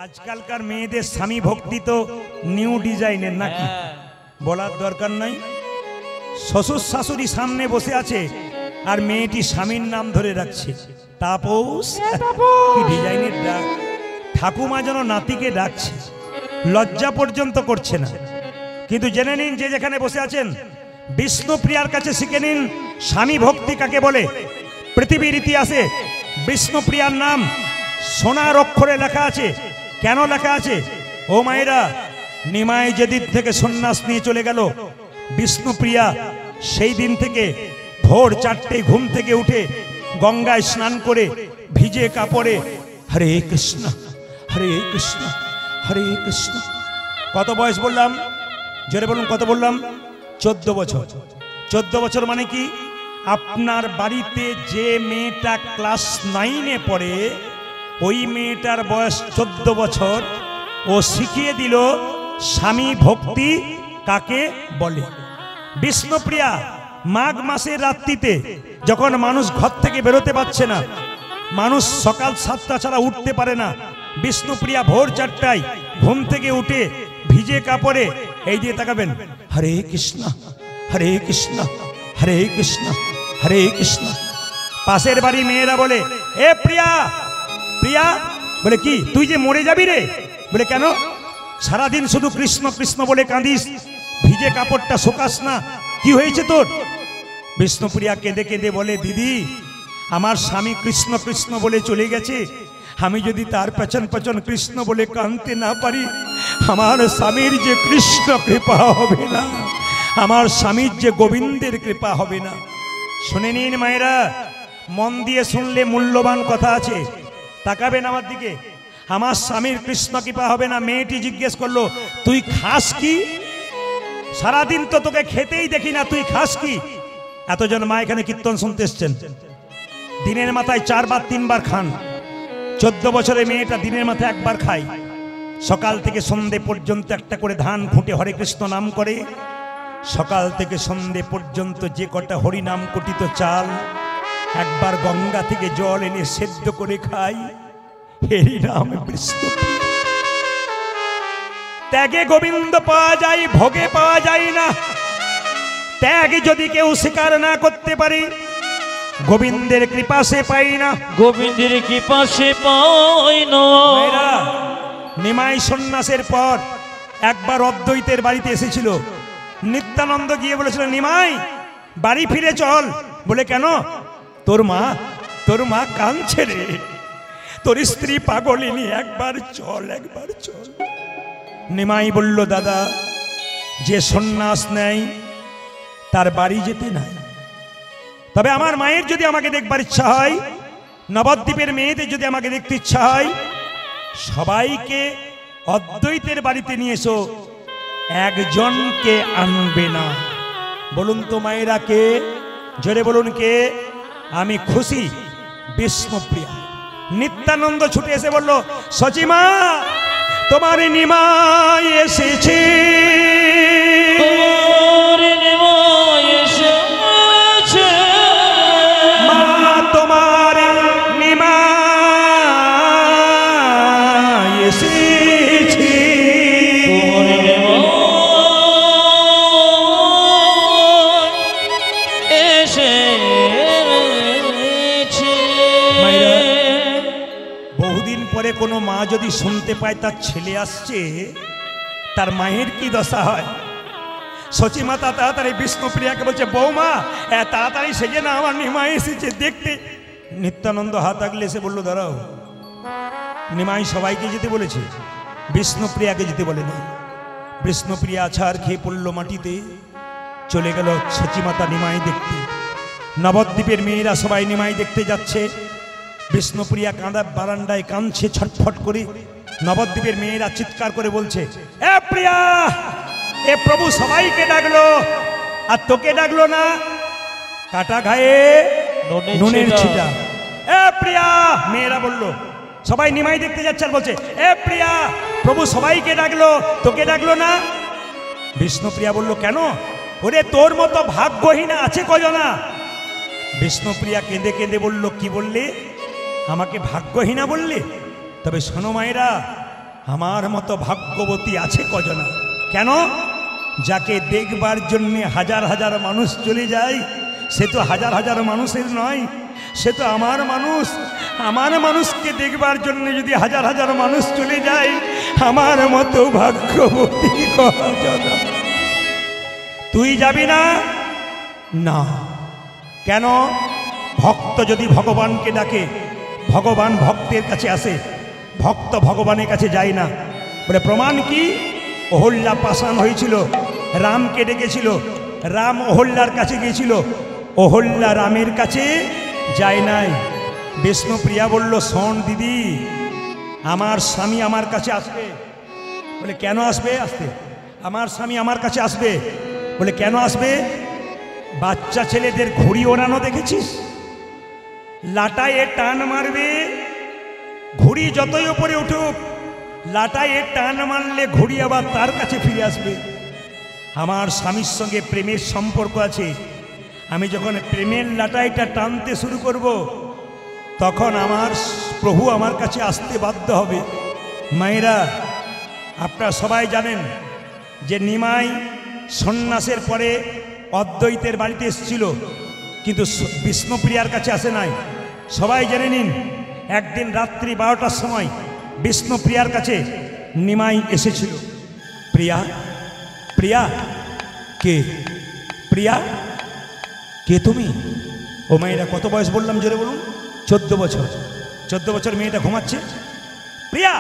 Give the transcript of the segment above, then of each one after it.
আজকালকার মেয়েদের স্বামী ভক্তি তো নিউ ডিজাইনের নাকি বলার দরকার নাই। শ্বশুর শাশুড়ি সামনে বসে আছে আর মেয়েটি স্বামীর নাম ধরে রাখছে তাপস। কি ডিজাইনের ডাক! ঠাকুমা যেন নাতিকে ডাকছে, লজ্জা পর্যন্ত করছে না। কিন্তু জেনে নিন, যে যেখানে বসে আছেন, বিষ্ণুপ্রিয়ার কাছে শিখে নিন স্বামী ভক্তি কাকে বলে। পৃথিবীর ইতিহাসে বিষ্ণুপ্রিয়ার নাম সোনার অক্ষরে লেখা আছে। কেন লেখা আছে? ও মায়েরা, নিমাই যেদিন থেকে সন্ন্যাস নিয়ে চলে গেল, বিষ্ণুপ্রিয়া সেই দিন থেকে ভোর 4টে ঘুম থেকে উঠে গঙ্গায় স্নান করে ভিজে কাপড়ে হরে কৃষ্ণ হরে কৃষ্ণ হরে কৃষ্ণ। কত বয়স বললাম? জোরে বলুন, কত বললাম? 14 বছর। 14 বছর মানে কি? আপনার বাড়িতে যে মেয়েটা ক্লাস 9-এ পড়ে, ওই মেয়েটার বয়স 14 বছর। ও শিখিয়ে দিল স্বামী ভক্তি কাকে বলে। বিষ্ণুপ্রিয়া মাঘ মাসের রাত্রিতে, যখন মানুষ ঘর থেকে বেরোতে পারছে না, মানুষ সকাল 7টা ছাড়া উঠতে পারে না, বিষ্ণুপ্রিয়া ভোর 4টায় ঘুম থেকে উঠে ভিজে কাপড়ে এই দিয়ে তাকাবেন, হরে কৃষ্ণ হরে কৃষ্ণ হরে কৃষ্ণ হরে কৃষ্ণ। পাশের বাড়ি মেয়েরা বলে, এ প্রিয়া প্রিয়া, বলে কি তুই যে মরে যাবি রে? বলে কেন? সারাদিন শুধু কৃষ্ণ কৃষ্ণ বলে কাঁদিস, ভিজে কাপড়টা শোকাস না, কি হয়েছে তোর? বিষ্ণুপ্রিয়া কেঁদে কেঁদে বলে, দিদি আমার স্বামী কৃষ্ণ কৃষ্ণ বলে চলে গেছে, আমি যদি তার পেছন পেছন কৃষ্ণ বলে কাঁদতে না পারি, আমার স্বামীর যে কৃষ্ণ কৃপা হবে না, আমার স্বামীর যে গোবিন্দের কৃপা হবে না। শুনে নিন মায়েরা, মন দিয়ে শুনলে মূল্যবান কথা আছে। তাকাবেন আমার দিকে। আমার স্বামীর কৃষ্ণ কৃপা হবে না। মেয়েটি জিজ্ঞেস করলো, তুই খাস কি? সারাদিন তো তোকে খেতেই দেখি না, তুই খাস কি? এতজন মা এখানে কীর্তন শুনতে এসছেন, দিনের মাথায় 4 বার 3 বার খান। 14 বছরের মেয়েটা দিনের মাথায় 1 বার খায়। সকাল থেকে সন্ধে পর্যন্ত একটা করে ধান ফুটে হরে কৃষ্ণ নাম করে। সকাল থেকে সন্ধে পর্যন্ত যে কটা হরি নাম কটিত চাল, একবার গঙ্গা থেকে জল এনে সেদ্ধ করে খাই। হরি নাম বিষ্ণু। ত্যাগে গোবিন্দ পাওয়া যায়, ভোগে পাওয়া যায় না। ত্যাগ যদি কেউ স্বীকার না করতে পারে, গোবিন্দের কৃপা সে পাই না। গোবিন্দের কৃপা সে পাই না। নিমাই সন্ন্যাসের পর একবার অদ্বৈতের বাড়িতে এসেছিল। নিত্যানন্দ গিয়ে বলেছিল, নিমাই বাড়ি ফিরে চল। বলে কেন? তোর মা কাঁদছে রে, তোর স্ত্রী পাগলিনী, একবার চল একবার চল। নিমাই বলল, দাদা যে সন্ন্যাস নেয় তার বাড়ি যেতে নাই। তবে আমার মায়ের যদি আমাকে দেখবার ইচ্ছা হয়, নবদ্বীপের মেয়েদের যদি আমাকে দেখতে ইচ্ছা হয়, সবাইকে অদ্বৈতের বাড়িতে নিয়ে এসো, একজনকে আনবে না। বলুন তো মায়েরা কে? জোরে বলুন কে? আমি খুশি, বিষ্ণুপ্রিয়া। নিত্যানন্দ ছুটে এসে বলল, সচিমা তোমার নিমাই এসেছে। মা তোমার নিমাই এসেছে। বহুদিন পরে কোনো মা যদি শুনতে পায় তার ছেলে আসছে, তার মায়ের কি দশা হয়? সচিমাতা তাড়াতাড়ি বিষ্ণুপ্রিয়াকে বলছে, বৌমা তাড়াতাড়ি সেজে না, আমার নিমাই এসেছে দেখতে। নিত্যানন্দ হাত আগলে এসে বলল, দাঁড়াও, নিমাই সবাইকে যেতে বলেছে, বিষ্ণুপ্রিয়াকে যেতে বলেনি। বিষ্ণুপ্রিয়া আছাড় খেয়ে পড়ল মাটিতে, চলে গেল সচিমাতা নিমাই দেখতে। নবদ্বীপের মেয়েরা সবাই নিমাই দেখতে যাচ্ছে। বিষ্ণুপ্রিয়া কাঁদা বারান্দায় কাঁদছে ছটফট করে। নবদ্বীপের মেয়েরা চিৎকার করে বলছে, এ প্রিয়া, এ প্রভু সবাইকে ডাকলো আর তোকে ডাকলো না, কাটা ঘায়ে নুনের ছিটা। এ প্রিয়া, মেয়েরা বলল, সবাই নিমাই দেখতে যাচ্ছে আর বলছে, এ প্রিয়া, প্রভু সবাইকে ডাকলো, তোকে ডাকলো না। বিষ্ণুপ্রিয়া বলল, কেন? ওরে তোর মতো ভাগ্যহীনা আছে কজনা? বিষ্ণুপ্রিয়া কেঁদে কেঁদে বলল, কি বললে? আমাকে ভাগ্যহীনা বললে? তবে শোনো মায়েরা, আমার মতো ভাগ্যবতী আছে কজনা? কেন? যাকে দেখবার জন্যে হাজার হাজার মানুষ চলে যায়, সে তো হাজার হাজার মানুষের নয়, সে তো আমার মানুষ। আমার মানুষকে দেখবার জন্য যদি হাজার হাজার মানুষ চলে যায়, আমার মতো ভাগ্যবতী কজনা। তুই যাবি না? না। কেন? ভক্ত যদি ভগবানকে ডাকে, ভগবান ভক্তের কাছে আসে, ভক্ত ভগবানের কাছে যায় না। বলে প্রমাণ কি? অহল্যা পাষাণ হয়েছিল, রামকে ডেকেছিল, রাম অহল্যার কাছে গিয়েছিল, অহল্যা রামের কাছে যায় নাই। বিষ্ণুপ্রিয়া বলল, শোন দিদি, আমার স্বামী আমার কাছে আসবে। বলে কেন আসবে? আসতে আমার স্বামী আমার কাছে আসবে। বলে কেন আসবে? বাচ্চা ছেলেদের ঘুড়ি ওড়ানো দেখেছিস? লাটায় টান মারবে, ঘুড়ি যতই উপরে উঠুক, লাটায় টান মারলে ঘুড়ি আবার তার কাছে ফিরে আসবে। আমার স্বামীর সঙ্গে প্রেমের সম্পর্ক আছে। আমি যখন প্রেমের লাটাইটা টানতে শুরু করব, তখন আমার প্রভু আমার কাছে আসতে বাধ্য হবে। মায়েরা, আপনারা সবাই জানেন যে নিমাই সন্ন্যাসের পরে অদ্বৈতের বাড়িতে এসেছিল, কিন্তু বিষ্ণুপ্রিয়ার কাছে আসে নাই। সবাই জেনে নিন, একদিন রাত্রি 12টার সময় বিষ্ণুপ্রিয়ার কাছে নিমাই এসেছিল। প্রিয়া, প্রিয়া, কে? প্রিয়া, কে তুমি? ও মেয়েটা কত বয়স বললাম জোরে বলুন? 14 বছর। 14 বছর মেয়েটা ঘুমাচ্ছে। প্রিয়া,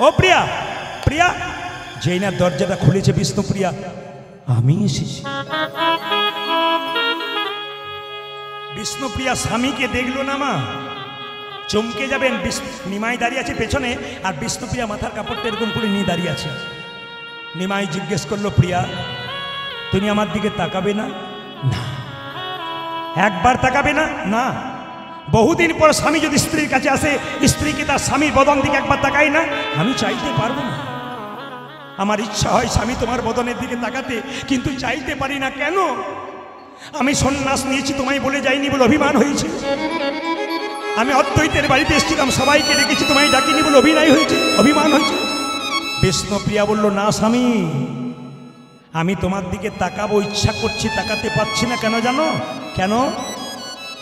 ও প্রিয়া, প্রিয়া। যেই না দরজাটা খুলেছে বিষ্ণুপ্রিয়া, আমি এসেছি। বিষ্ণুপ্রিয়া স্বামীকে দেখলো না মা, চমকে যাবেন। নিমাই দাঁড়িয়ে আছে পেছনে, আর বিষ্ণুপ্রিয়া মাথার কাপড়টা এরকম করে নিয়ে দাঁড়িয়ে আছে। নিমাই জিজ্ঞেস করলো, প্রিয়া, তুমি আমার দিকে তাকাবে না? না। একবার তাকাবে না? না। বহুদিন পর স্বামী যদি স্ত্রীর কাছে আসে, স্ত্রীকে তার স্বামীর বদন দিকে একবার তাকায় না? আমি চাইতে পারবো না। আমার ইচ্ছা হয় স্বামী তোমার বদনের দিকে তাকাতে, কিন্তু চাইতে পারি না। কেন? আমি সন্ন্যাস নিয়েছি তোমায় বলে যাইনি বলে অভিমান হয়েছে। আমি অদ্বৈতের বাড়িতে এসেছিলাম, সবাইকে ডেকেছি, তোমায় ডাকিনি বলে অভিনয় হয়েছে, অভিমান হয়েছে। বিষ্ণুপ্রিয়া বলল, না স্বামী, আমি তোমার দিকে তাকাবো, ইচ্ছা করছি, তাকাতে পারছি না। কেন জানো? কেন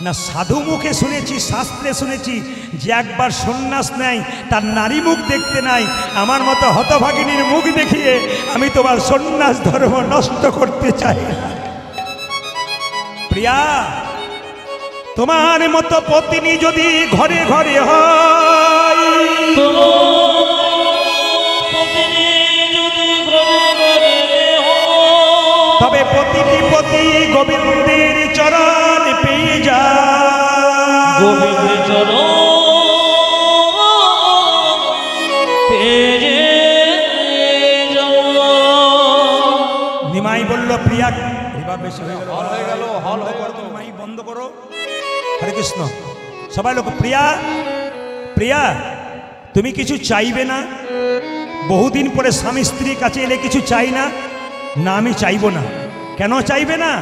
না, সাধু মুখে শুনেছি, শাস্ত্রে শুনেছি যে একবার সন্ন্যাস নেয় তার নারী মুখ দেখতে নাই। আমার মতো হতভাগিনীর মুখ দেখিয়ে আমি তোমার সন্ন্যাস ধর্ম নষ্ট করতে চাই না। প্রিয়া, তোমার মতো পত্নী যদি ঘরে ঘরে হয়, তবে প্রতিটি পতি গোবিন্দের চরণ পেয়ে যায়। গোবিন্দের চরণ পেয়ে যাওয়া। নিমাই বলল, প্রিয়া, এবার বেশি হয়ে গেল, হল হয়ে গেল, নিমাই বন্ধ করো। হরে কৃষ্ণ। সবাই লোক, প্রিয়া, প্রিয়া, তুমি কিছু চাইবে না? বহুদিন পরে স্বামী স্ত্রীর কাছে এলে কিছু চাই না? না, আমি চাইব না। কেন চাইবে না?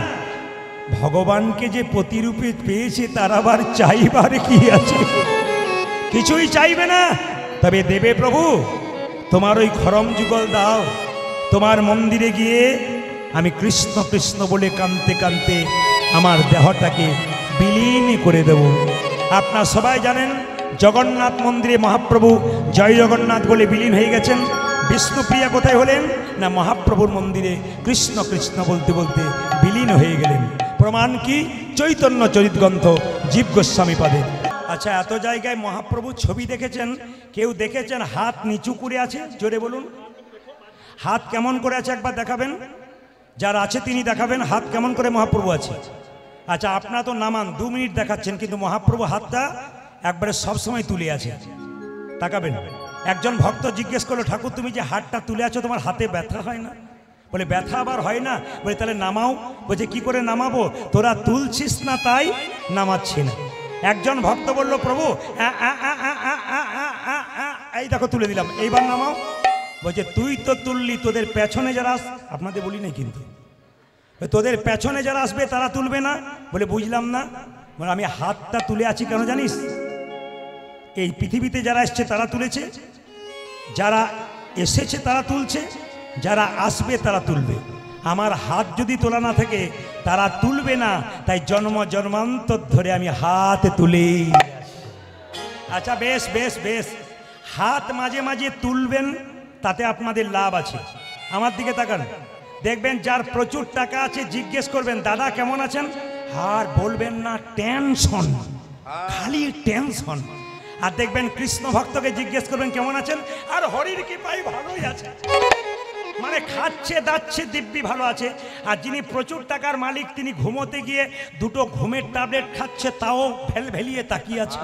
ভগবানকে যে প্রতিরূপে পেয়েছে, তার আবার চাইবার কি আছে? কিছুই চাইবে না। তবে দেবে প্রভু, তোমার ওই খরম যুগল দাও। তোমার মন্দিরে গিয়ে আমি কৃষ্ণ কৃষ্ণ বলে কাঁদতে কাঁদতে আমার দেহটাকে বিলীন করে দেব। আপনারা সবাই জানেন, জগন্নাথ মন্দিরে মহাপ্রভু জয় জগন্নাথ বলে বিলীন হয়ে গেছেন। বিষ্ণুপ্রিয়া কোথায় হলেন না, মহাপ্রভুর মন্দিরে কৃষ্ণ কৃষ্ণ বলতে বলতে বিলীন হয়ে গেলেন। প্রমাণ কি? চৈতন্য চরিতগ্রন্থ জীব গোস্বামী পাদে। আচ্ছা, এত জায়গায় মহাপ্রভুর ছবি দেখেছেন, কেউ দেখেছেন হাত নিচু করে আছে? জোরে বলুন, হাত কেমন করে আছে একবার দেখাবেন। যার আছে তিনি দেখাবেন হাত কেমন করে মহাপ্রভু আছে। আচ্ছা, আপনারা তো নামান 2 মিনিট দেখাচ্ছেন, কিন্তু মহাপ্রভু হাতটা একবারে সবসময় তুলে আছে। তাকাবেন। একজন ভক্ত জিজ্ঞেস করলো, ঠাকুর তুমি যে হাতটা তুলে আছো, তোমার হাতে ব্যথা হয় না? বলে ব্যথা আবার হয় না? বলে তাহলে নামাও। বলছে কি করে নামাবো? তোরা তুলছিস না তাই নামাচ্ছি না। একজন ভক্ত বলল, প্রভু এই দেখো তুলে দিলাম, এইবার নামাও। বলছে তুই তো তুললি, তোদের পেছনে যারা, আপনাদের বলি নাই কিন্তু, তোদের পেছনে যারা আসবে তারা তুলবে না? বলে বুঝলাম না। বলে আমি হাতটা তুলে আছি কেন জানিস? এই পৃথিবীতে যারা এসছে তারা তুলেছে, যারা এসেছে তারা তুলছে, যারা আসবে তারা তুলবে। আমার হাত যদি তোলা না থাকে তারা তুলবে না, তাই জন্ম জন্মান্তর ধরে আমি হাত তুলি। আচ্ছা বেশ বেশ বেশ, হাত মাঝে মাঝে তুলবেন, তাতে আপনাদের লাভ আছে। আমার দিকে তাকান, দেখবেন যার প্রচুর টাকা আছে জিজ্ঞেস করবেন দাদা কেমন আছেন, আর বলবেন না টেনশন, খালি টেনশন। আর দেখবেন কৃষ্ণ ভক্তকে জিজ্ঞেস করবেন কেমন আছেন, আর হরির কৃপায় ভালোই আছে, মানে খাচ্ছে দাচ্ছে দিব্যি ভালো আছে। আর যিনি প্রচুর টাকার মালিক তিনি ঘুমোতে গিয়ে দুটো ঘুমের ট্যাবলেট খাচ্ছে, তাও ভেলিয়ে তাকিয়ে আছে,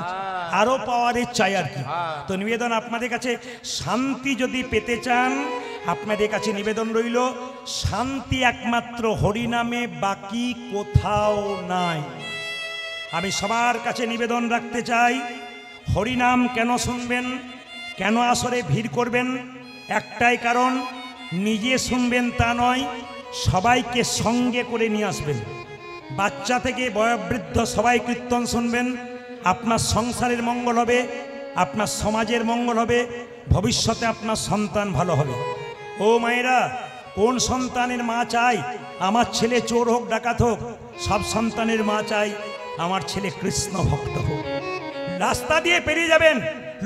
আরো পাওয়ারের চাই আর কি। তো নিবেদন আপনাদের কাছে, শান্তি যদি পেতে চান আপনাদের কাছে নিবেদন রইল, শান্তি একমাত্র হরিনামে, বাকি কোথাও নাই। আমি সবার কাছে নিবেদন রাখতে চাই, হরিনাম কেন শুনবেন, কেন আসরে ভিড় করবেন, একটাই কারণ, নিজে শুনবেন তা নয়, সবাইকে সঙ্গে করে নিয়ে আসবেন। বাচ্চা থেকে বয়োবৃদ্ধ সবাই কীর্তন শুনবেন, আপনার সংসারের মঙ্গল হবে, আপনার সমাজের মঙ্গল হবে, ভবিষ্যতে আপনার সন্তান ভালো হবে। ও মায়েরা, কোন সন্তানের মা চাই আমার ছেলে চোর হোক ডাকাত হোক? সব সন্তানের মা চাই আমার ছেলে কৃষ্ণ ভক্ত হোক। রাস্তা দিয়ে পেরিয়ে যাবেন,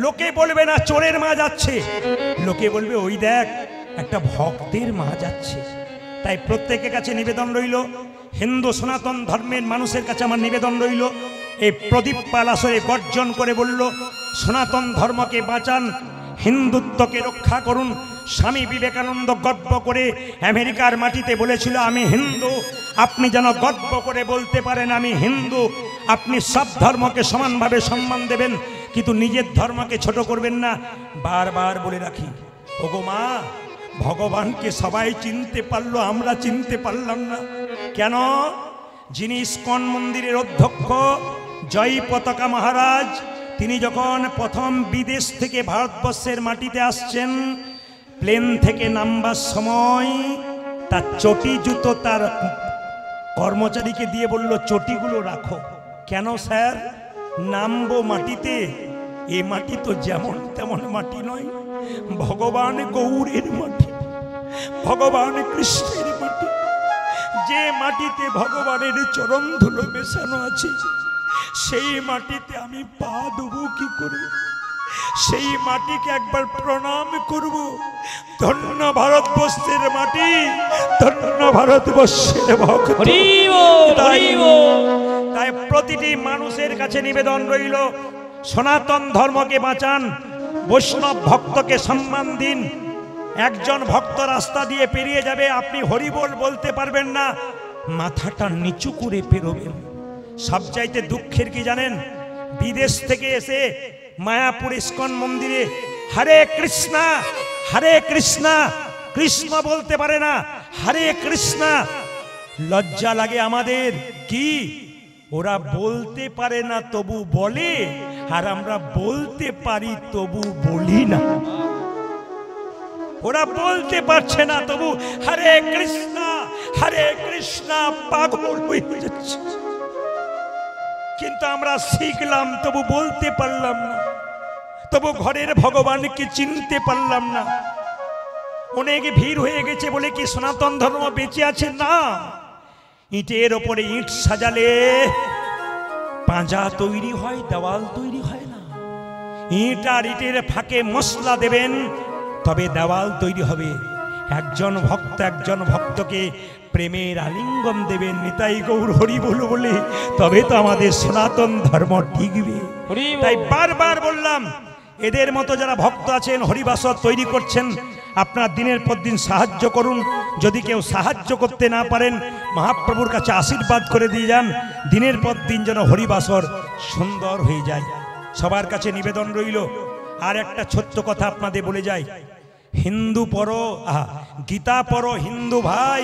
লোকে বলবে না চোরের মা যাচ্ছে, লোকে বলবে ওই দেখ একটা ভক্তের মা যাচ্ছে। তাই প্রত্যেকের কাছে নিবেদন রইল, হিন্দু সনাতন ধর্মের মানুষের কাছে আমার নিবেদন রইল, এই প্রদীপ পাল আসরে গর্জন করে বলল সনাতন ধর্মকে বাঁচান, হিন্দুত্বকে রক্ষা করুন। স্বামী বিবেকানন্দ গর্ব করে আমেরিকার মাটিতে বলেছিল আমি হিন্দু। আপনি যেন গর্ব করে বলতে পারেন আমি হিন্দু। আপনি সব ধর্মকে সমানভাবে সম্মান দেবেন, কিন্তু নিজের ধর্মকে ছোট করবেন না। বারবার বলে রাখি, ওগো মা, ভগবানকে সবাই চিনতে পারলো, আমরা চিনতে পারলাম না কেন? যিনি ইস্কন মন্দিরের অধ্যক্ষ জয় পতাকা মহারাজ, তিনি যখন প্রথম বিদেশ থেকে ভারতবর্ষের মাটিতে আসছেন, প্লেন থেকে নামবার সময় তার চটি জুতো তার কর্মচারীকে দিয়ে বলল চটিগুলো রাখো। কেন স্যার? নামবো মাটিতে, এ মাটি তো যেমন তেমন মাটি নয়, ভগবান গৌরের মাটি, ভগবান কৃষ্ণের মাটি। যে মাটিতে ভগবানের চরণ ধুলো মেশানো আছে, সেই মাটিতে আমি পা দেবো কি করে? সেই মাটিকে একবার প্রণাম করব। ধন্য ভারতবর্ষের মাটি, ধন্য ভারতবর্ষের ভক্ত। তাই প্রতিটি মানুষের কাছে নিবেদন রইল, সনাতন ধর্মকে বাঁচান, বৈষ্ণব ভক্তকে সম্মান দিন। একজন ভক্ত রাস্তা দিয়ে পেরিয়ে যাবে, আপনি হরিবোল বলতে পারবেন না, মাথাটা নিচু করে পেরোবেন। সবচাইতে দুঃখের কি জানেন? বিদেশ থেকে এসে মায়াপুর ইস্কন মন্দিরে হরে কৃষ্ণা হরে কৃষ্ণা, কৃষ্ণ বলতে পারে না, হরে কৃষ্ণা। লজ্জা লাগে আমাদের, কি ওরা বলতে পারে না তবু বলে, আর আমরা বলতে পারি তবু বলি না। ওরা বলতে পারছে না তবু হরে কৃষ্ণা হরে কৃষ্ণা পাগল হয়ে যাচ্ছে। কিন্তু আমরা শিখলাম তবু বলতে পারলাম না, তবু ঘরের ভগবানকে চিনতে পারলাম না। অনেক ভিড় হয়ে গেছে বলে কি সনাতন ধর্ম বেঁচে আছে? না। ইটের ওপরে ইট সাজালে পাঁজা তৈরি হয়, দেওয়াল তৈরি হয় না। ইট আর ইটের ফাঁকে মশলা দেবেন, তবে দেওয়াল তৈরি হবে। একজন ভক্তকে প্রেমের আলিঙ্গন দেবেন, নিতাই গৌর হরি বল বলে, তবে তো আমাদের সনাতন ধর্ম টিকবে। তাই বারবার বললাম, এদের মতো যারা ভক্ত আছেন হরিবাসর তৈরি করছেন, আপনার দিনের পর দিন সাহায্য করুন। যদি কেউ সাহায্য করতে না পারেন, মহাপ্রভুর কাছে আশীর্বাদ করে দিয়ে যান, দিনের পর দিন যেন হরিবাসর সুন্দর হয়ে যায়। সবার কাছে নিবেদন রইল। আর একটা ছোট্ট কথা আপনাদের বলে যাই, হিন্দু পড়ো, গীতা পড়ো হিন্দু ভাই,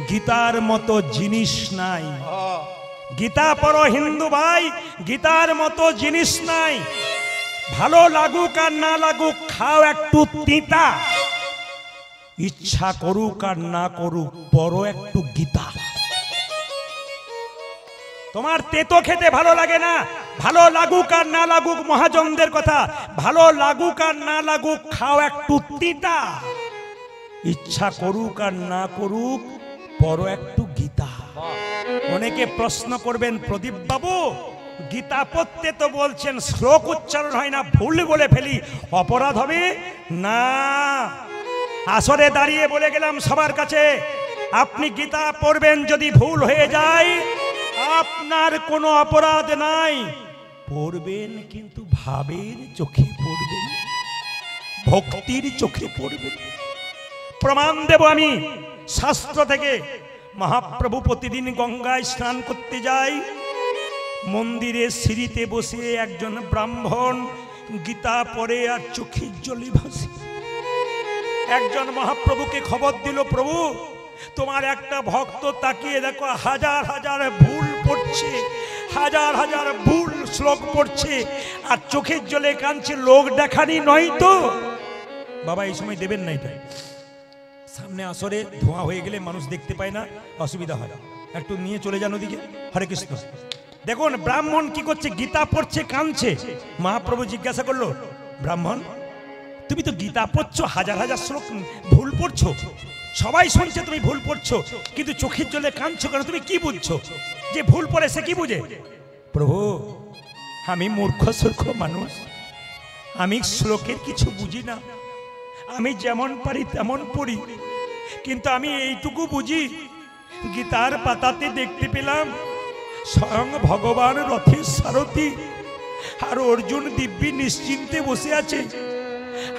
গীতার মতো জিনিস নাই। গীতা পড়ো হিন্দু ভাই, গীতার মতো জিনিস নাই। ভালো লাগুক আর না লাগুক, খাও একটু তিতা, ইচ্ছা করুক আর না করুক, পড়ো একটু গীতা। তোমার তেতো খেতে ভালো লাগে না, ভালো লাগুক আর না লাগুক, মহাজনদের কথা, ভালো লাগুক আর না লাগুক খাও একটু তিতা, ইচ্ছা করুক আর না করুক পড়ো একটু গীতা। অনেকে প্রশ্ন করবেন, প্রদীপ বাবু গীতা পড়তে তো বলছেন, শ্লোক উচ্চারণ হয় না, ভুল বলে ফেলি অপরাধ হবে না। আসরে দাঁড়িয়ে বলে গেলাম সবার কাছে, আপনি গীতা পড়বেন, যদি ভুল হয়ে যায় আপনার কোনো অপরাধ নাই। পড়বেন কিন্তু ভাবের চোখে পড়বেন, ভক্তির চোখে পড়বেন। প্রমাণ দেব আমি শাস্ত্র থেকে। মহাপ্রভু প্রতিদিন গঙ্গায় স্নান করতে যায়, মন্দিরে সিঁড়িতে বসে একজন ব্রাহ্মণ গীতা পড়ে আর চোখের জলে ভাসে। একজন মহাপ্রভুকে খবর দিল, প্রভু তোমার একটা ভক্ত তাকিয়ে দেখো হাজার হাজার ভুল পড়ছে, হাজার হাজার ভুল শ্লোক পড়ছে আর চোখের জলে কাঁদছে, লোক দেখানি নয় তো? বাবা এই সময় দেবেন না, এটা সামনে আসরে ধোঁয়া হয়ে গেলে মানুষ দেখতে পায় না, অসুবিধা হয়, একটু নিয়ে চলে যান ওদিকে। হরে কৃষ্ণ। দেখুন ব্রাহ্মণ কি করছে, গীতা পড়ছে কাঁদছে। মহাপ্রভু জিজ্ঞাসা করলো, ব্রাহ্মণ তুমি তো গীতা পড়ছো, হাজার হাজার শ্লোক ভুল পড়ছো, সবাই শুনছে তুমি ভুল পড়ছো, কিন্তু চোখের জলে কাঁদছো কেন? তুমি কি বুঝছো? যে ভুল পড়ে সে কি বুঝে? প্রভু আমি মূর্খ সূর্খ মানুষ, আমি শ্লোকের কিছু বুঝি না, আমি যেমন পারি তেমন পড়ি, কিন্তু আমি এইটুকু বুঝি গীতার পাতাতে দেখতে পেলাম স্বয়ং ভগবান রথের সারথি আর অর্জুন দিব্যি নিশ্চিন্তে বসে আছে।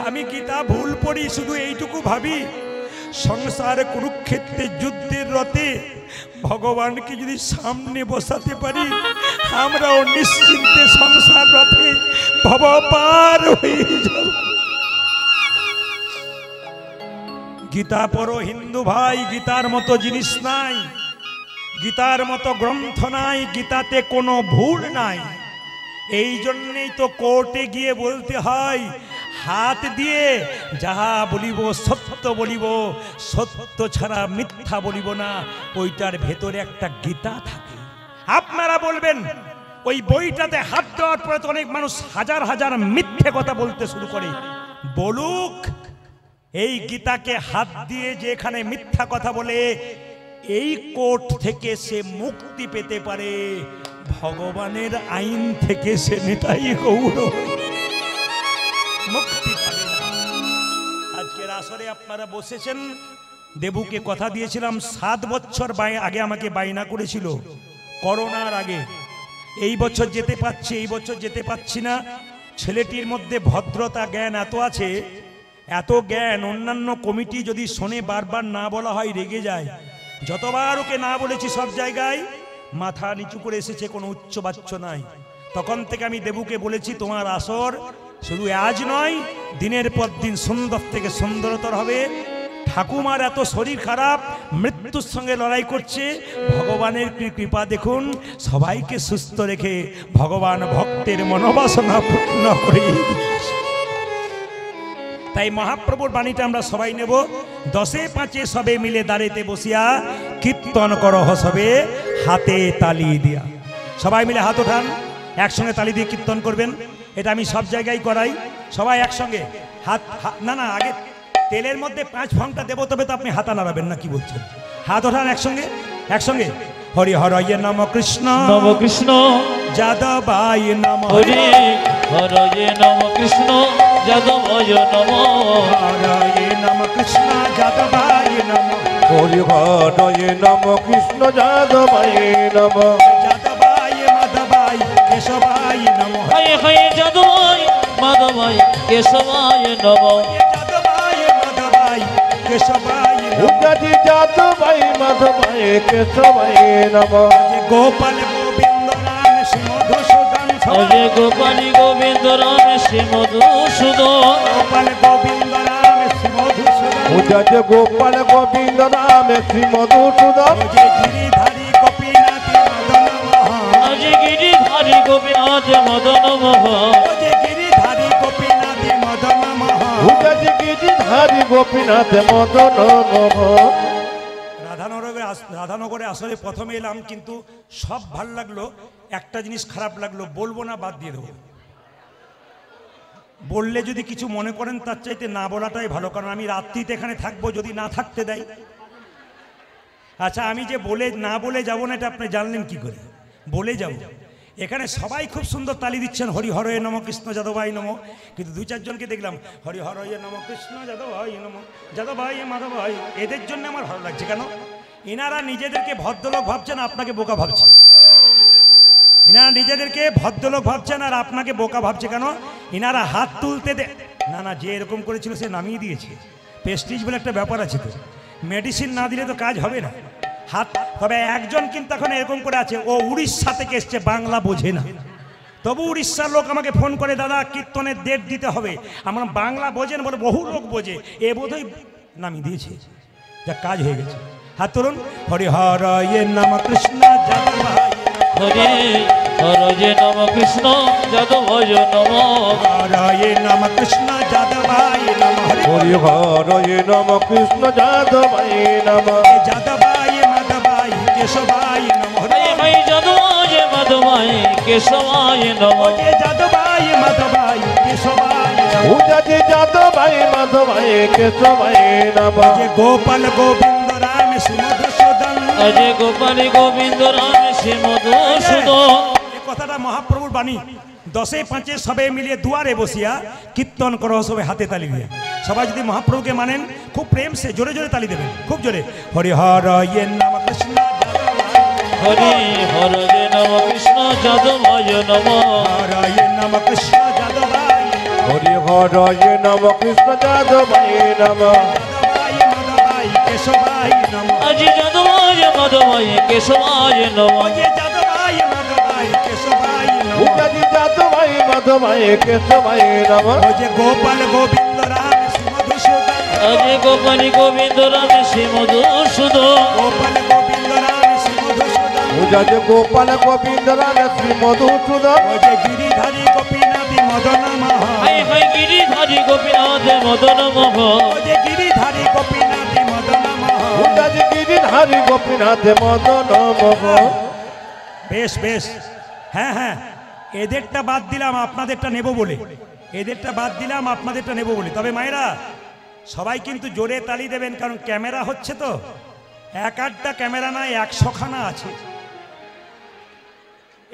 আমি গীতা ভুল পড়ি, শুধু এইটুকু ভাবি সংসার কুরুক্ষেত্রে যুদ্ধের রথে ভগবানকে যদি সামনে বসাতে পারি আমরাও নিশ্চিন্তে সংসার রথে ভব পার হয়ে যাব। গীতা পড়ো হিন্দু ভাই, গীতার মতো জিনিস নাই, গীতার মতো গ্রন্থ নাই, গীতাতে কোনো ভুল নাই। এই জন্যই তো কোর্টে গিয়ে বলতে হয় হাত দিয়ে যাহা বলিব সত্য বলিব, সত্য ছাড়া মিথ্যা বলিব না। ওইটার ভেতরে একটা গীতা থাকে। আপনারা বলবেন ওই বইটাতে হাত দেওয়ার পরে তো অনেক মানুষ হাজার হাজার মিথ্যে কথা বলতে শুরু করে। বলুক, এই গীতাকে হাত দিয়ে যে এখানে মিথ্যা কথা বলে এই কোর্ট থেকে সে মুক্তি পেতে পারে, ভগবানের আইন থেকে সে নিতাই গৌর মুক্তি পাবে না। আজকের আসরে আপনারা বসেছেন, দেবুকে কথা দিয়েছিলাম 7 বছর আগে আমাকে বায়না করেছিল করোনার আগে, এই বছর যেতে পারছি, এই বছর যেতে পারছি না। ছেলেটির মধ্যে ভদ্রতা জ্ঞান এত আছে, এত জ্ঞান, অন্যান্য কমিটি যদি শোনে বারবার না বলা হয় রেগে যায়। যতবার ওকে না বলেছি সব জায়গায় মাথা নিচু করে এসেছে, কোনো উচ্চ বাচ্চ নাই। তখন থেকে আমি দেবুকে বলেছি তোমার আসর শুধু আজ নয়, দিনের পর দিন সুন্দর থেকে সুন্দরতর হবে। ঠাকুমার এত শরীর খারাপ, মৃত্যুর সঙ্গে লড়াই করছে, ভগবানের কৃপা দেখুন সবাইকে সুস্থ রেখে ভগবান ভক্তের মনোবাসনা পূর্ণ করে। তাই মহাপ্রভুর বাণীটা আমরা সবাই নেব। 10-5 সবে মিলে দাঁড়িতে বসিয়া কীর্তন করো হসবে হাতে তালি দিয়া। সবাই মিলে হাত ওঠান, একসঙ্গে তালি দিয়ে কীর্তন করবেন। এটা আমি সব জায়গায় করাই, সবাই একসঙ্গে হাত। না না, আগে তেলের মধ্যে 5 ফোঁটা দেবো, তবে তো আপনি হাতা নাড়াবেন না, কি বলছেন? হাত ওঠান একসঙ্গে, একসঙ্গে। হরি হরয়ে নম কৃষ্ণ নম কৃষ্ণ যাদবায় নম, হরি হরয়ে নম কৃষ্ণ যাদবায় নম, হরয়ে নম কৃষ্ণ যাদবায় নম, হরি হরয়ে নম কৃষ্ণ যাদবায় নম, যাদবায় মাধবায় কেশবায় নম, হয়ে হয়ে যাদবায় মাধবায় কেশবায় নম, যাদবায় মাধবায় কেশবায় নম, উগাদি যাদবায় মাধবায় কেশবায় নম, গোপাল গোবিন্দ রাম শ্রী মধুসূদন, হরে গোপালী গোবিন্দ রাম শ্রী মধুসূদন, গোপাল গোবিন্দ রাম শ্রী মধুসূদন, উগাদি গোপাল গোবিন্দ রাম শ্রী মধুসূদন, যে গিরিধারী গোপীনাথ মদন মোহন, আজ গিরিধারী গোপীনাথ মদন মোহন, যে গিরিধারী গোপীনাথ মদন মোহন, উগাদি গিরিধারী গোপীনাথ মদন মোহন। রাধানগরের রাধানগরে আসলে প্রথমে এলাম, কিন্তু সব ভাল লাগলো, একটা জিনিস খারাপ লাগলো, বলবো না, বাদ দিয়ে দেবো। বললে যদি কিছু মনে করেন তার চাইতে না বলাটাই ভালো, কারণ আমি রাত্রিতে এখানে থাকবো, যদি না থাকতে দেয়। আচ্ছা, আমি যে না বলে যাবো না এটা আপনি জানলেন কি করে? বলে যাব। এখানে সবাই খুব সুন্দর তালি দিচ্ছেন, হরি হরয়ে নম, কৃষ্ণ যাদবাই নম, কিন্তু দু চারজনকে দেখলাম হরি হরয়ে নম, কৃষ্ণ যাদবাই নম, যাদবাই মাধবাই। এদের জন্য আমার ভালো লাগছে। কেন? এনারা নিজেদেরকে ভদ্রলোক ভাবছেন, আপনাকে বোকা ভাবছে। এনারা নিজেদেরকে ভদ্রলোক ভাবছেন আর আপনাকে বোকা ভাবছে। কেন? এনারা হাত তুলতে না, যে এরকম করেছিল সে নামিয়ে দিয়েছে। প্রেস্টিজ বলে একটা ব্যাপার আছে, তো মেডিসিন না দিলে তো কাজ হবে না। হাত, তবে একজন কিন্তু এখন এরকম করে আছে, ও উড়িষ্যা থেকে এসছে, বাংলা বোঝে না, তবু উড়িষ্যার লোক আমাকে ফোন করে, দাদা কীর্তনের ডেট দিতে হবে। আমার বাংলা বোঝেন বলে, বহু লোক বোঝে, এ বোধহয় নামিয়ে দিয়েছে, যা কাজ হয়ে গেছে। হাত তুলুন। হরি হরয়ে নম, কৃষ্ণ যাদবায় হরে হরে নম, কৃষ্ণ যাদবায় নম, হরয়ে নম, কৃষ্ণ যাদবায় নম, হরি হরয়ে নম, কৃষ্ণ যাদবায় নম, যাদবায় মাধবায় কেশবায় নম, হরে হরে যাদবায় মাধবায় কেশবায় নম, যাদবায় মাধবায় কেশবায় নম, উজাজি যাদবায় মাধবায় কেশবায় নম, গোপাল গোবিন্দ রাম শ্রী মধুসূদন, অজে গোপাল গোবিন্দ রাম শ্রী মধুসূদন। এই কথাটা মহাপ্রভুর বাণী। 10-5 সবে মিলিয়ে দুয়ারে বসিয়া কীর্তন করো, সবাই হাতে তালি দিয়ে। সবাই যদি মহাপ্রভুকে মানেন খুব প্রেম সে জোরে জোরে তালি দেবেন, খুব জোরে। হরি হরয়ে নম, কৃষ্ণ হরে হরে নম, কৃষ্ণ যাদবায় নম, হরয়ে নম, কৃষ্ণ যাদবায় হরি হরয়ে নম, কৃষ্ণ যাদবায় নম, যাদবায় মাধবায় কেশবায় নম, আজি যাদবায় মাধবায় কেশবায় নম, যাদবায় মাধবায় কেশবায় নম, উজাজি যাদবায় মাধবায় কেশবায় নম, গোপাল গোবিন্দ রাম শ্রী মধুসূদন, অজে গোপাল গোবিন্দ রাম শ্রী মধুসূদন, গোপাল গোবিন্দ রাম শ্রী মধুসূদন, উজাজি গোপাল গোবিন্দ রাম শ্রী মধুসূদন, গিরিধারী গোপীনাথী মদন মোহন, হাই হাই গিরিধারী গোপীনাথ মদন মোহন, গিরিধারী গোপীনাথী মদন মোহন। উজাজি গিরিধারী গোপীনাথ মদন মোহন। বেশ বেশ, হ্যাঁ হ্যাঁ, এদেরটা বাদ দিলাম, আপনাদেরটা নেব বলে, এদেরটা বাদ দিলাম, আপনাদেরটা নেব বলে। তবে মায়েরা সবাই কিন্তু জোরে তালি দেবেন, কারণ ক্যামেরা হচ্ছে তো, এক আধটা ক্যামেরা নয়, 100খানা আছে।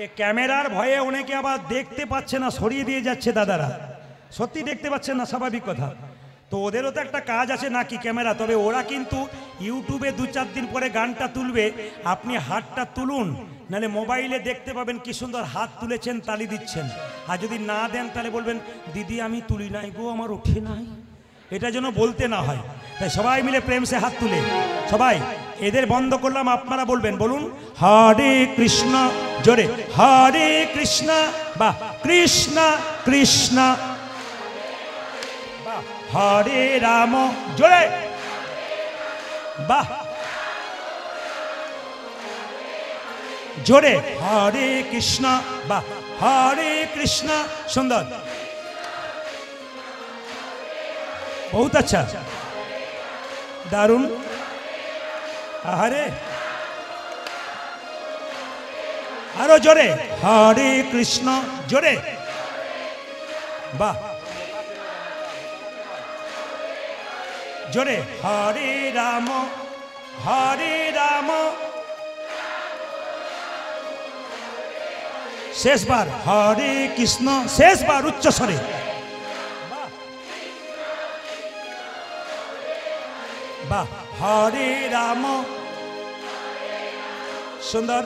এ ক্যামেরার ভয়ে অনেকে আবার দেখতে পাচ্ছে না, সরিয়ে দিয়ে যাচ্ছে দাদারা, সত্যি দেখতে পাচ্ছেন না, স্বাভাবিক কথা। তো ওদেরও তো একটা কাজ আছে নাকি ক্যামেরা, তবে ওরা কিন্তু ইউটিউবে 2-4 দিন পরে গানটা তুলবে, আপনি হাতটা তুলুন, নাহলে মোবাইলে দেখতে পাবেন কি সুন্দর হাত তুলেছেন, তালি দিচ্ছেন। আর যদি না দেন তাহলে বলবেন, দিদি আমি তুলি নাই গো, আমার ওঠে নাই, এটা যেন বলতে না হয়। তাই সবাই মিলে প্রেম সে হাত তুলে, সবাই এদের বন্ধ করলাম, আপনারা বলবেন, বলুন হরে কৃষ্ণ, জোরে হরে কৃষ্ণ, বা কৃষ্ণ কৃষ্ণ, বাহ হরে রাম, জোরে বাহ, জোরে হরে কৃষ্ণ, বা হরে কৃষ্ণ, সুন্দর, বহুত আচ্ছা, দারুণ, আরে আরো জোরে হরে কৃষ্ণ, জোরে বাহ, জোরে হরে রাম, হরে রাম, শেষবার হরে কৃষ্ণ, শেষবার উচ্চ স্বরে, বাহ হরে রাম, সুন্দর,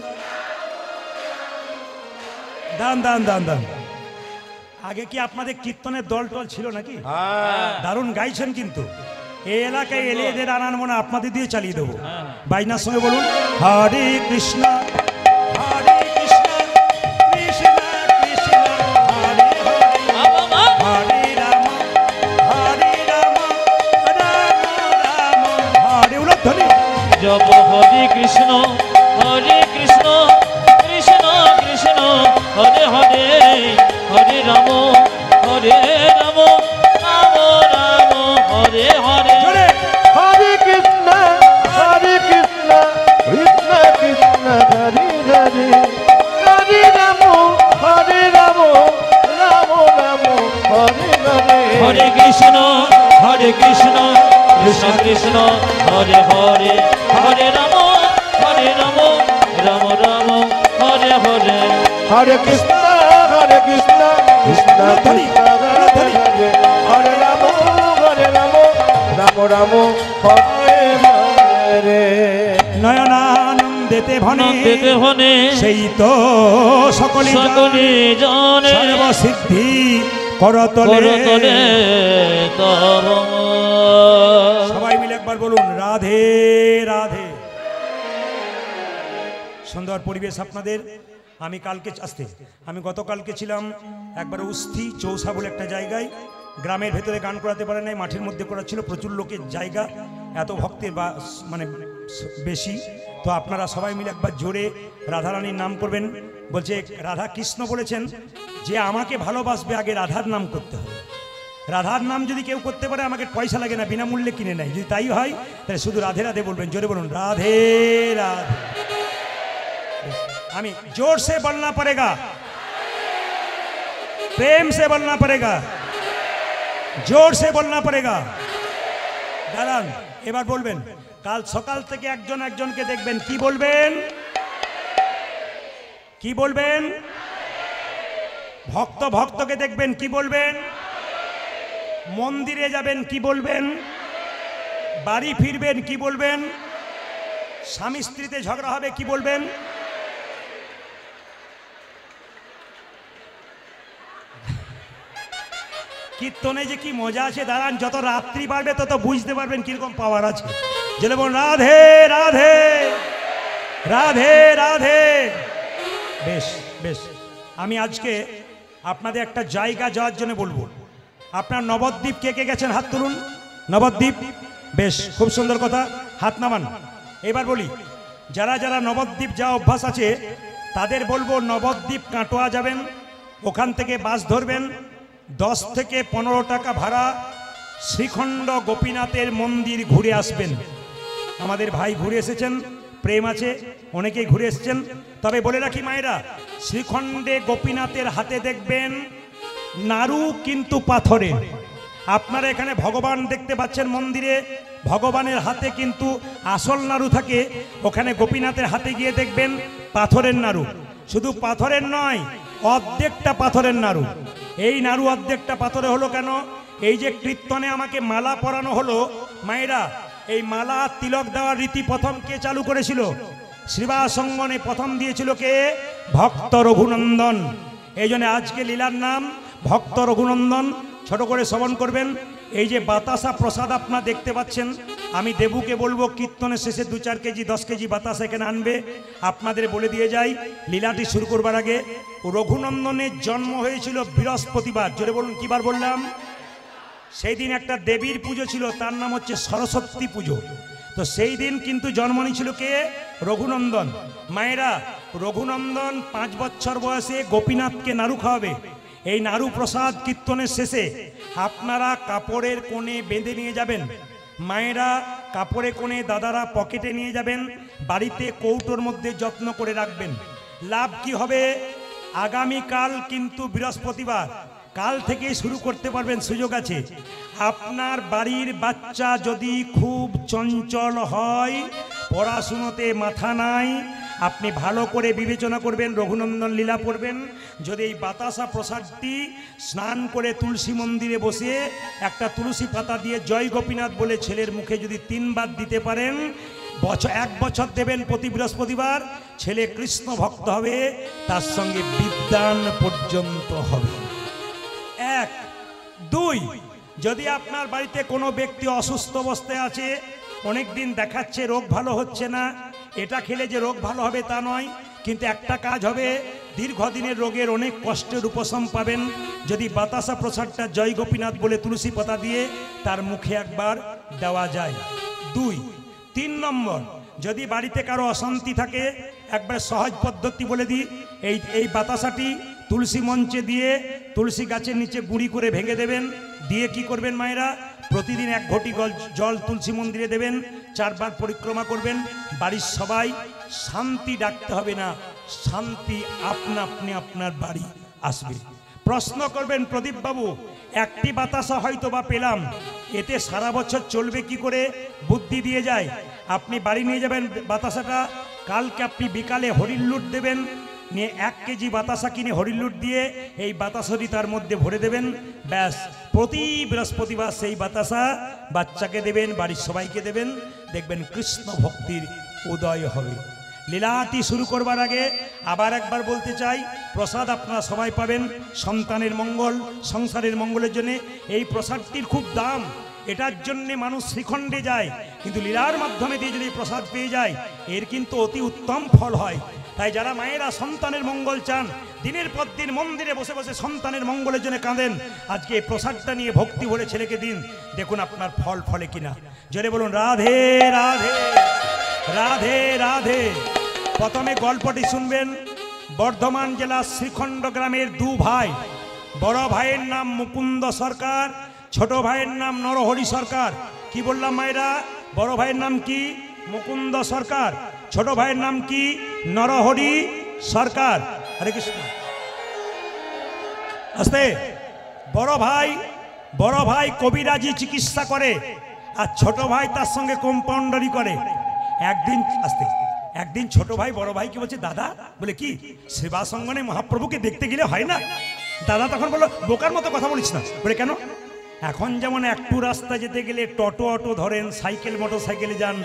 দান দান দান দান। আগে কি আপনাদের কীর্তনের দল টল ছিল নাকি? দারুণ গাইছেন, কিন্তু এই এলাকায় এলে এদের আনান মনে আপনাদের দিয়ে চালিয়ে দেবো। বাইনার সঙ্গে বলুন হরে কৃষ্ণ, হরে কৃষ্ণ, কৃষ্ণ কৃষ্ণ হরে হরে, হরে রাম, হরে রাম, রাম রাম হরে, উলধ্বনি জপ হরে কৃষ্ণ, হরে কৃষ্ণ, কৃষ্ণ কৃষ্ণ হরে হরে, হরে রাম, হরে রাম, রাম রাম হরে হরে, হরে কৃষ্ণ, হরে কৃষ্ণ, হরে কৃষ্ণ কৃষ্ণ কৃষ্ণ হরে হরে হরে রাম রাম রাম হরে হরে হরে কৃষ্ণ কৃষ্ণ কৃষ্ণ হরে হরে হরে রাম রাম রাম হরে হরে নয়নানন্দেতে ভনে নন্দেতে হনে সেই তো সকলে সকলে জানে সর্বসিদ্ধি করতলে করতলে তব সবাই মিলে একবার বলুন রাধে রাধে। সুন্দর পরিবেশ আপনাদের। আমি কালকে আমি গতকালকে ছিলাম একবার উস্থি চৌসা বলে একটা জায়গায়, গ্রামের ভেতরে গান করাতে পারে নাই, মাঠের মধ্যে করা ছিল, প্রচুর লোকের জায়গা, এত ভক্তের মানে বেশি। তো আপনারা সবাই মিলে একবার জোরে রাধারানীর নাম করবেন। বলছে রাধা কৃষ্ণ বলেছেন যে আমাকে ভালোবাসবে আগে রাধার নাম করতে হবে। রাধার নাম যদি কেউ করতে পারে আমাকে পয়সা লাগে না, বিনামূল্যে কিনে নেয়। যদি তাই হয় তাহলে শুধু রাধে রাধে বলবেন, জোরে বলুন রাধে রাধে। আমি जोर से बोलना पड़ेगा, प्रेम से बोलना पड़ेगा, जोर से बोलना पड़ेगा। দাঁড়ান, এবার বলবেন। কাল সকাল থেকে একজন একজনকে দেখবেন, কি বলবেন? কি বলবেন? ভক্তকে দেখবেন, কি বলবেন? মন্দিরে যাবেন, কি বলবেন? বাড়ি ফিরবেন, কি বলবেন? স্বামী স্ত্রীতে ঝগড়া হবে, কি বলবেন? কীর্তনে যে কি মজা আছে, দাঁড়ান, যত রাত্রি বাড়বে তত বুঝতে পারবেন কিরকম পাওয়ার আছে। যেন বলুন রাধে রাধে রাধে রাধে। বেশ বেশ, আমি আজকে আপনাদের একটা জায়গা যাওয়ার জন্য বলবো। আপনার নবদ্বীপ কে কে গেছেন? হাত তুলুন। নবদ্বীপ, বেশ, খুব সুন্দর কথা, হাত নামান। এবার বলি, যারা যারা নবদ্বীপ যাওয়া অভ্যাস আছে তাদের বলবো, নবদ্বীপ কাটোয়া যাবেন, ওখান থেকে বাস ধরবেন, 10 থেকে 15 টাকা ভাড়া, শ্রীখণ্ড গোপীনাথের মন্দির ঘুরে আসবেন। আমাদের ভাই ঘুরে এসেছেন, প্রেম আছে, অনেকেই ঘুরে এসেছেন। তবে বলে রাখি মায়েরা, শ্রীখণ্ডে গোপীনাথের হাতে দেখবেন নাড়ু কিন্তু পাথরের। আপনারা এখানে ভগবান দেখতে পাচ্ছেন মন্দিরে, ভগবানের হাতে কিন্তু আসল নাড়ু থাকে, ওখানে গোপীনাথের হাতে গিয়ে দেখবেন পাথরের নাড়ু। শুধু পাথরের নয়, অর্ধেকটা পাথরের নাড়ু। এই নাড়ু অর্ধেকটা পাথরে হলো কেন? এই যে কীর্তনে আমাকে মালা পরানো হলো, মায়েরা, এই মালা তিলক দেওয়ার রীতি প্রথম কে চালু করেছিল? শ্রীবাসঙ্গনে প্রথম দিয়েছিল কে? ভক্ত রঘুনন্দন। এই জন্য আজকে লীলার নাম ভক্ত রঘুনন্দন। ছোট করে শ্রবণ করবেন। এই যে বাতাসা প্রসাদ আপনারা দেখতে পাচ্ছেন, আমি দেবুকে বলবো কীর্তনের শেষে 2-4 কেজি 10 কেজি বাতাসা এখানে আনবে। আপনাদের বলে দিয়ে যাই, লীলাটি শুরু করবার আগে, রঘুনন্দনের জন্ম হয়েছিল বৃহস্পতিবার। জোরে বলুন, কি বার বললাম? সেই দিন একটা দেবীর পুজো ছিল, তার নাম হচ্ছে সরস্বতী পুজো। তো সেই দিন কিন্তু জন্ম নিয়েছিল কে? রঘুনন্দন। মায়েরা, রঘুনন্দন 5 বছর বয়সে গোপীনাথকে নাড়ু খাওয়াবে। এই নাড়ু প্রসাদ কীর্তনের শেষে আপনারা কাপড়ের কোণে বেঁধে নিয়ে যাবেন। মায়েরা কাপড়ে কোণে, দাদারা পকেটে নিয়ে যাবেন, বাড়িতে কৌটোর মধ্যে যত্ন করে রাখবেন। লাভ কি হবে? আগামীকাল কিন্তু বৃহস্পতিবার, কাল থেকে শুরু করতে পারবেন, সুযোগ আছে। আপনার বাড়ির বাচ্চা যদি খুব চঞ্চল হয়, পড়াশুনোতে মাথা নাই, আপনি ভালো করে বিবেচনা করবেন, রঘুনন্দন লীলা পড়বেন। যদি এই বাতাসা প্রসাদটি স্নান করে তুলসী মন্দিরে বসে একটা তুলসী পাতা দিয়ে জয় গোপীনাথ বলে ছেলের মুখে যদি 3 বার দিতে পারেন, 1 বছর দেবেন প্রতি বৃহস্পতিবার, ছেলে কৃষ্ণ ভক্ত হবে, তার সঙ্গে বিদ্যান পর্যন্ত হবে। 1, 2, যদি আপনার বাড়িতে কোনো ব্যক্তি অসুস্থ অবস্থায় আছে, অনেক দিন দেখাচ্ছে রোগ ভালো হচ্ছে না, এটা খেলে যে রোগ ভালো হবে তা নয়, কিন্তু একটা কাজ হবে, দীর্ঘদিনের রোগের অনেক কষ্টের উপশম পাবেন যদি বাতাসা প্রসাদটা জয় গোপীনাথ বলে তুলসী পাতা দিয়ে তার মুখে একবার দেওয়া যায়। 2, 3 নম্বর, যদি বাড়িতে কারো অশান্তি থাকে, একবার সহজ পদ্ধতি বলে দিই। এই বাতাসাটি তুলসী মঞ্চে দিয়ে তুলসী গাছের নিচে গুঁড়ি করে ভেঙে দেবেন। দিয়ে কি করবেন মায়েরা? প্রতিদিন 1 ঘটি জল তুলসী মন্দিরে দেবেন, 4 বার পরিক্রমা করবেন। বাড়ির সবাই শান্তি ডাকতে হবে না, শান্তি আপনা আপনি আপনার বাড়ি আসবে। প্রশ্ন করবেন, প্রদীপ বাবু একটি বাতাসা হয়তো বা পেলাম, এতে সারা বছর চলবে কি করে বুদ্ধি দিয়ে যায়। আপনি বাড়ি নিয়ে যাবেন বাতাসাটা, কালকে আপনি বিকালে হরিণ লুট দেবেন, নিয়ে 1 কেজি বাতাসা কিনে হরিণ লুট দিয়ে এই বাতাসটি তার মধ্যে ভরে দেবেন, ব্যাস প্রতি বৃহস্পতিবার সেই বাতাসা বাচ্চাকে দেবেন, বাড়ির সবাইকে দেবেন, দেখবেন কৃষ্ণ ভক্তির উদয় হবে। লীলাটি শুরু করবার আগে আবার একবার বলতে চাই, প্রসাদ আপনারা সবাই পাবেন সন্তানের মঙ্গল, সংসারের মঙ্গলের জন্য। এই প্রসাদটির খুব দাম, এটার জন্যে মানুষ শ্রীখণ্ডে যায়, কিন্তু লীলার মাধ্যমে দিয়ে যদি প্রসাদ পেয়ে যায় এর কিন্তু অতি উত্তম ফল হয়। তাই যারা মায়েরা সন্তানের মঙ্গল চান, দিনের পর দিন মন্দিরে বসে বসে সন্তানের মঙ্গলের জন্য কাঁদেন, আজকে এই প্রসাদটা নিয়ে ভক্তি ভরে ছেলেকে দিন, দেখুন আপনার ফল ফলে কিনা। জোরে বলুন রাধে রাধে রাধে রাধে। প্রথমে গল্পটি শুনবেন। বর্ধমান জেলার শ্রীখণ্ড গ্রামের 2 ভাই, বড় ভাইয়ের নাম মুকুন্দ সরকার, ছোট ভাইয়ের নাম নরহরি সরকার। কি বললাম মায়েরা? বড় ভাইয়ের নাম কি? মুকুন্দ সরকার। ছোট ভাইয়ের নাম কি? নরহরি সরকার। হরে কৃষ্ণ। আস্তে। বড় ভাই কবিরাজি চিকিৎসা করে, আর ছোট ভাই তার সঙ্গে কম্পাউন্ডারি করে। একদিন ছোট ভাই বড় ভাইকে বলছে, দাদা, বলে কি সেবাসঙ্গনে মহাপ্রভুকে দেখতে গেলে হয় না? দাদা তখন বললো, বোকার মতো কথা বলিস না। বলে কেন? এখন যেমন একটু রাস্তা যেতে গেলে টোটো অটো ধরেন, সাইকেল মোটর সাইকেলে যান,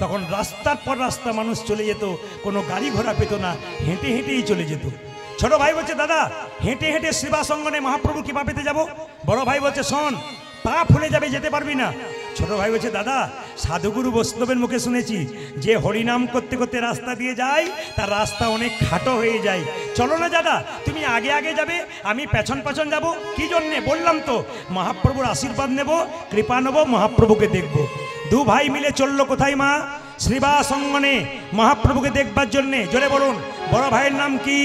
তখন রাস্তার পর রাস্তা মানুষ চলে যেত, কোনো গাড়ি ঘোড়া পেত না, হেঁটে হেঁটেই চলে যেত। ছোট ভাই বলছে, দাদা হেঁটে হেঁটে সেবাসঙ্গনে মহাপ্রভু কি পা পেতে যাবো? বড় ভাই বলছে, শোন, পা ফুলে যাবে, যেতে পারবি না। ছোট ভাই বলছে, দাদা সাধুগুরু বৈষ্ণবের মুখে শুনেছি যে হরিনাম করতে করতে রাস্তা দিয়ে যায় তার রাস্তা অনেক খাটো হয়ে যায়, চলো না দাদা, তুমি আগে আগে যাবে, আমি পেছন পেছন যাব। কি জন্যে? বললাম তো, মহাপ্রভুর আশীর্বাদ নেব, কৃপা নেব, মহাপ্রভুকে দেখব। 2 ভাই মিলে চললো কোথায় মা? শ্রীবাসঙ্গনে মহাপ্রভুকে দেখবার জন্যে। জোরে বলুন। বড় ভাইয়ের নাম কি?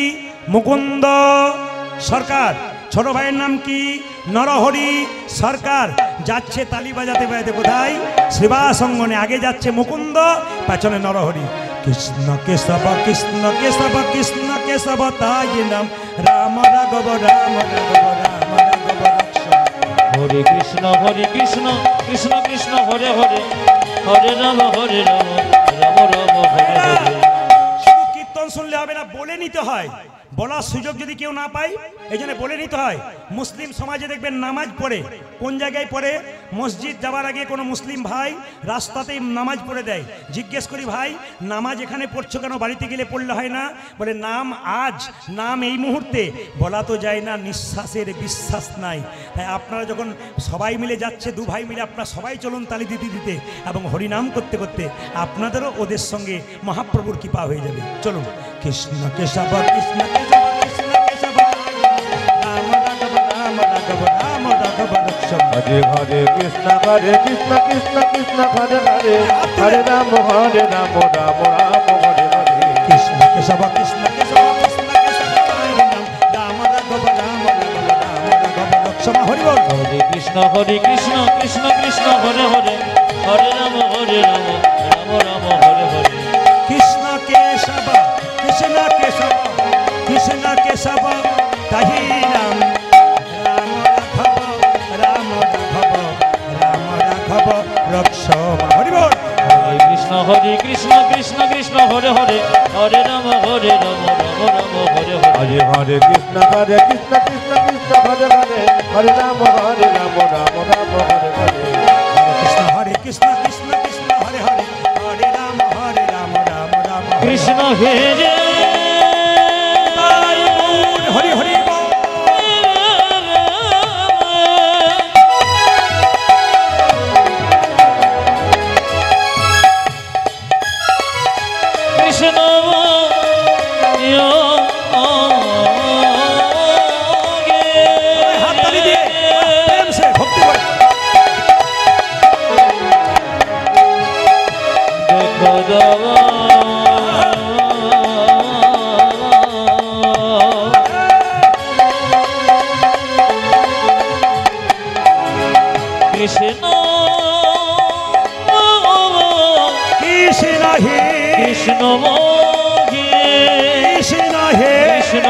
মুকুন্দ সরকার। ছোট ভাইয়ের নাম কি? নরহরি সরকার। যাচ্ছে তালি বাজাতে বাজাতে কোথায়? শ্রীবাসঙ্গনে। আগে যাচ্ছে মুকুন্দ, পেছনে নরহরি। কৃষ্ণ কেশব কৃষ্ণ কেশব কৃষ্ণ কেশব তাই নাম, রাম রাঘব রাম রাঘব রাম রাঘব রক্ষ। হরে কৃষ্ণ কৃষ্ণ কৃষ্ণ হরে হরে, হরে রাম রাম রাম হরে হরে। শুধু কীর্তন শুনলে হবে না, বলে নিতে হয়। বলার সুযোগ যদি কেউ না পায়, এই জন্য বলে নিতে হয়। মুসলিম সমাজে দেখবেন নামাজ পড়ে, কোন জায়গায় পড়ে? মসজিদ যাওয়ার আগে কোনো মুসলিম ভাই রাস্তাতেই নামাজ পড়ে দেয়। জিজ্ঞেস করি, ভাই নামাজ এখানে পড়ছো কেন, বাড়িতে গেলে পড়লে হয় না? বলে নাম আজ, নাম এই মুহূর্তে, বলা তো যায় না, নিঃশ্বাসের বিশ্বাস নাই। তাই আপনারা যখন সবাই মিলে যাচ্ছে, 2 ভাই মিলে, আপনারা সবাই চলুন তালি দিতে দিতে এবং হরিনাম করতে করতে আপনাদেরও ওদের সঙ্গে মহাপ্রভুর কৃপা হয়ে যাবে। চলুন। কৃষ্ণ কেশব কৃষ্ণ কেশব কৃষ্ণ কেশব, রাম রাঘব রাম রাঘব রাম রাঘব রক্ষ। হরে হরে কৃষ্ণ কৃষ্ণ কৃষ্ণ হরে হরে, হরে রাম রাম রাম হরে হরে। কৃষ্ণ কেশব কৃষ্ণ কেশব কৃষ্ণ কেশব, রাম রাঘব রাম রাঘব রাম রাঘব রক্ষ। হরি বল। হরে কৃষ্ণ কৃষ্ণ কৃষ্ণ হরে হরে, হরে রাম রাম রাম হরে হরে। কৃষ্ণ কেশব কৃষ্ণ কেশব কৃষ্ণ কেশব তাহি রাম, রাম রাঘব রাম রাঘব রাম রাঘব রক্ষ। হরি বল। হরে কৃষ্ণ কৃষ্ণ কৃষ্ণ হরে হরে, হরে রাম রাম রাম হরে হরে। হরে হরে কৃষ্ণ কৃষ্ণ কৃষ্ণ হরে হরে, হরে রাম রাম রাম হরে হরে। হরে কৃষ্ণ কৃষ্ণ কৃষ্ণ হরে হরে, হরে রাম রাম রাম। কৃষ্ণ হে যে হরি হরি বল। কৃষ্ণ হাততালি দিয়ে প্রেম সে ভক্তি করে। দেখো দাওয়া কৃষ্ণ কৃষ্ণ হে কৃষ্ণ কৃষ্ণ হে কৃষ্ণ